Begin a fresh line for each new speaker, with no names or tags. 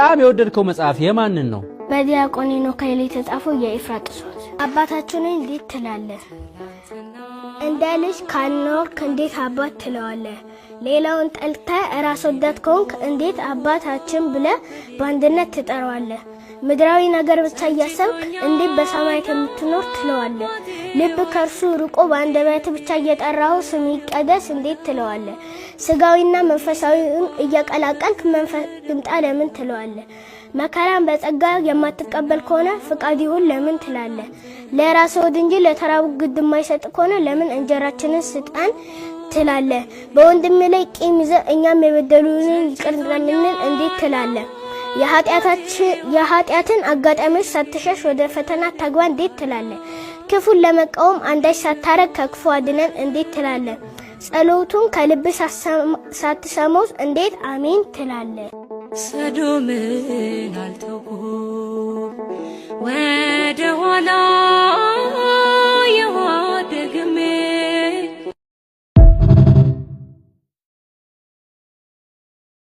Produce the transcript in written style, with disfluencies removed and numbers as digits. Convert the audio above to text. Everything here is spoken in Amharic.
በጣም የወደድከው መጽሐፍ የማንን ነው?
በዲያቆን ሄኖክ ኃይሌ የተጻፈው የኤፍራጥስ ወንዝ። አባታችንን እንዴት ትላለህ? እንደ ልጅ ካልኖርክ እንዴት አባት ትለዋለህ? ሌላውን ጠልተህ ራስ ወዳድ ከሆንክ እንዴት አባታችን ብለህ በአንድነት ትጠራዋለህ? ምድራዊ ነገር ብቻ እያሰብክ እንዴት በሰማያት የምትኖር ትለዋለህ? ልብ ከርሱ ርቆ በአንደበት ብቻ እየጠራው ስም ይቀደስ እንዴት ትለዋለህ? ስጋዊና መንፈሳዊውን እያቀላቀልክ መንፈስ ይምጣ ለምን ትለዋለህ? መከራን በጸጋ የማትቀበል ከሆነ ፍቃድ ይሁን ለምን ትላለህ? ለራስ ወድ እንጂ ለተራቡ ግድ የማይሰጥ ከሆነ ለምን እንጀራችንን ስጠን ትላለህ? በወንድም ላይ ቂም ይዘህ እኛም የበደሉንን ይቅር እንደምንል እንዴት ትላለህ? የኃጢአትን አጋጣሚዎች ሳትሸሽ ወደ ፈተና ታግባ እንዴት ትላለህ? ክፉን ለመቃወም አንዳች ሳታረግ ከክፉ አድነን እንዴት ትላለህ? ጸሎቱን ከልብ ሳትሰማው እንዴት አሜን ትላለህ?
ሰዶምን አልተውኩም